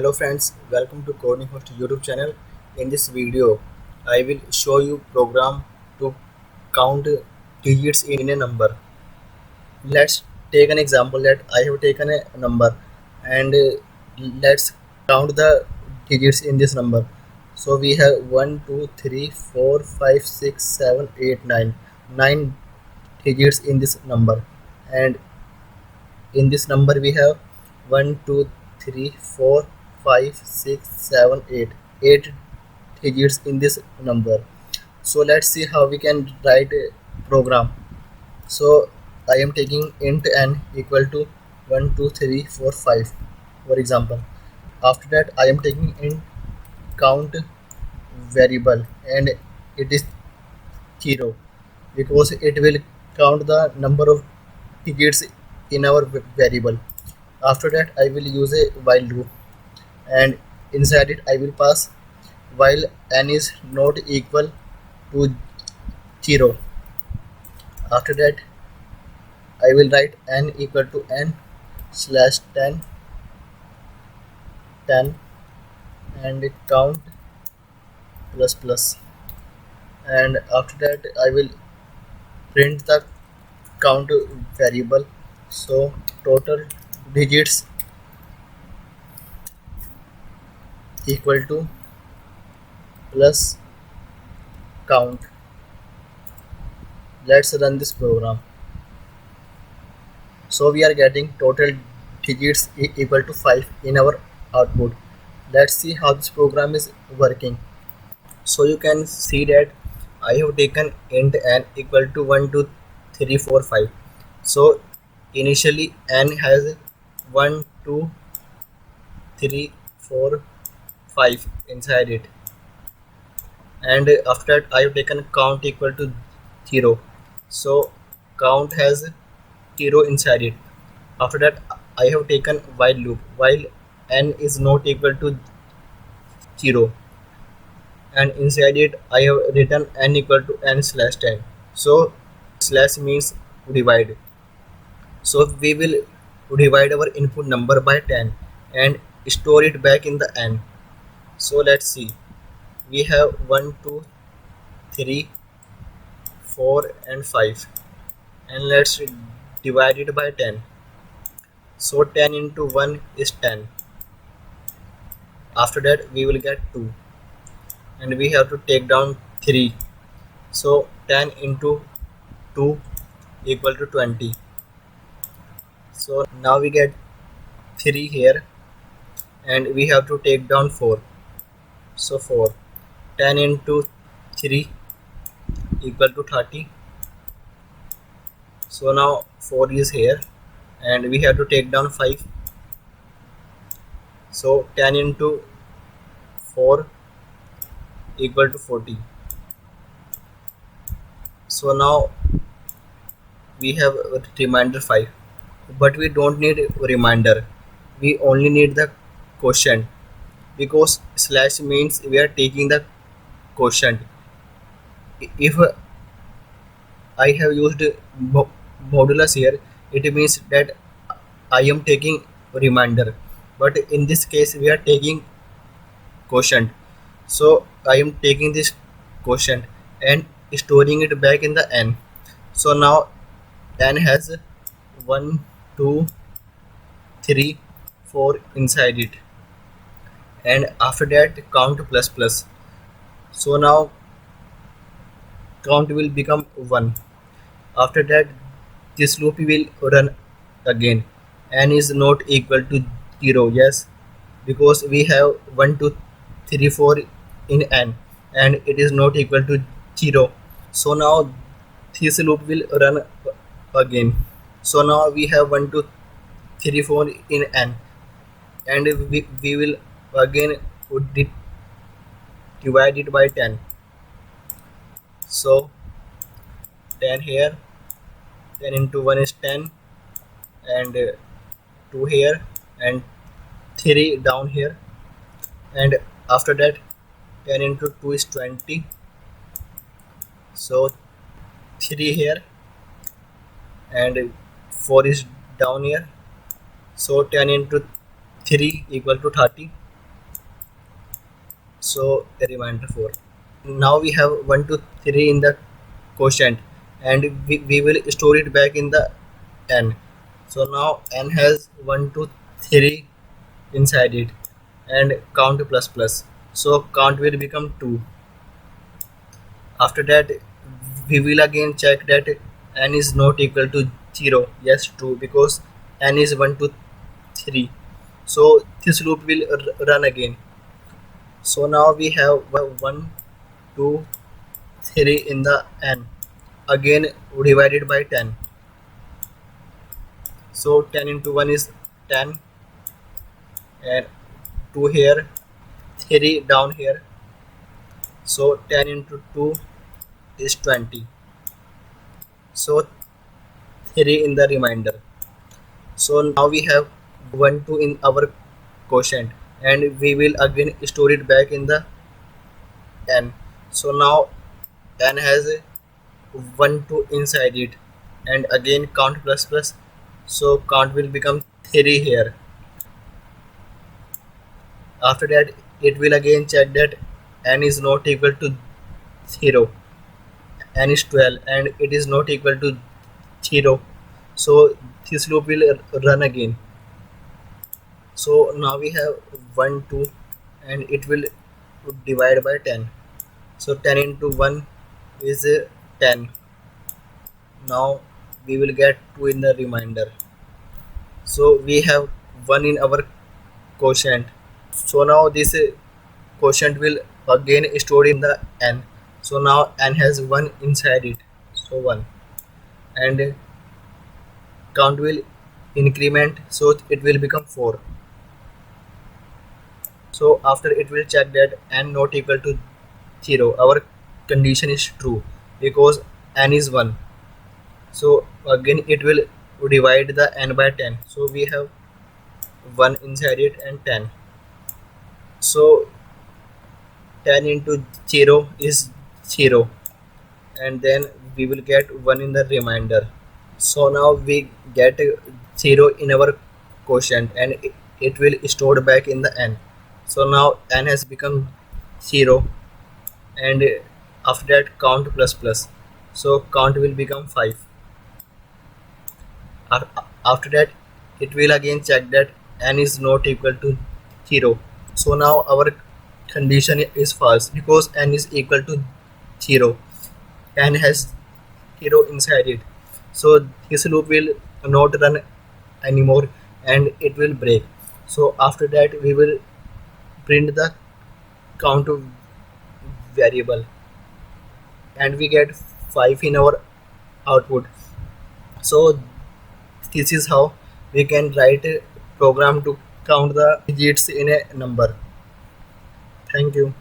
Hello friends, welcome to Coding Host YouTube channel. In this video, I will show you program to count digits in a number. Let's take an example that I have taken a number and let's count the digits in this number. So we have 1, 2, 3, 4, 5, 6, 7, 8, 9. 9 digits in this number, and in this number we have 1, 2, 3, 4, 5, 6, 7, 8. 8 digits in this number. So let's see how we can write a program. So I am taking int n equal to 1, 2, 3, 4, 5, for example. After that I am taking int count variable, and it is 0 because it will count the number of digits in our variable. After that I will use a while loop, and inside it I will pass while n is not equal to 0. After that I will write n equal to n slash 10 10 and count plus plus, and after that I will print the count variable. So total digits equal to plus count. Let's run this program. So we are getting total digits equal to 5 in our output. Let's see how this program is working. So you can see that I have taken int n equal to 1, 2, 3, 4, 5. So initially n has 1, 2, 3, 4, 5 inside it, and after that I have taken count equal to 0. So count has 0 inside it. After that I have taken while loop while n is not equal to 0, and inside it I have written n equal to n slash 10. So slash means divide. So we will divide our input number by 10 and store it back in the n. So let's see. We have 1, 2, 3, 4 and 5, and let's divide it by 10. So 10 into 1 is 10. After that we will get 2, and we have to take down 3. So 10 into 2 equal to 20. So now we get 3 here, and we have to take down 4. So 4. 10 into 3 equal to 30. So now 4 is here, and we have to take down 5. So 10 into 4 equal to 40. So now we have a reminder 5, but we don't need a reminder. We only need the quotient, because slash means we are taking the quotient. If I have used modulus here, it means that I am taking reminder, but in this case we are taking quotient. So I am taking this quotient and storing it back in the n. So now n has 1, 2, 3, 4 inside it, and after that count plus plus. So now count will become 1. After that this loop will run again. N is not equal to 0, yes, because we have 1, 2, 3, 4 in n, and it is not equal to 0. So now this loop will run again. So now we have 1, 2, 3, 4 in n, and we will again divide it by 10. So 10 here, 10 into 1 is 10, and 2 here, and 3 down here, and after that 10 into 2 is 20. So 3 here, and 4 is down here. So 10 into 3 equal to 30. so a reminder 4. Now we have 1 to 3 in the quotient, and we will store it back in the n. So now n has 1 to 3 inside it, and count plus plus, so count will become 2. After that, we will again check that n is not equal to 0. Yes, true, because n is 1 to 3. So this loop will run again. So now we have 1, 2, 3 in the n, again divided by 10. So 10 into 1 is 10, and 2 here, 3 down here. So 10 into 2 is 20. So 3 in the remainder. So now we have 1 2 in our quotient, and we will again store it back in the n. So now n has 1 2 inside it, and again count plus plus, so count will become 3 here. After that, it will again check that n is not equal to 0. N is 12 and it is not equal to 0. So this loop will run again. So now we have 1 2, and it will divide by 10. So 10 into 1 is 10. Now we will get 2 in the remainder. So we have 1 in our quotient. So now this quotient will again stored in the n. So now n has 1 inside it. So 1, and count will increment, so it will become 4. So after it will check that n not equal to 0. Our condition is true because n is 1. So again it will divide the n by 10. So we have 1 inside it and 10. So 10 into 0 is 0, and then we will get 1 in the remainder. So now we get 0 in our quotient, and it will stored back in the n. So now n has become 0, and after that count plus plus, so count will become 5. After that, it will again check that n is not equal to 0. So now our condition is false because n is equal to 0. N has 0 inside it. So this loop will not run anymore, and it will break. So after that, we will print the count variable, and we get 5 in our output. So this is how we can write a program to count the digits in a number. Thank you.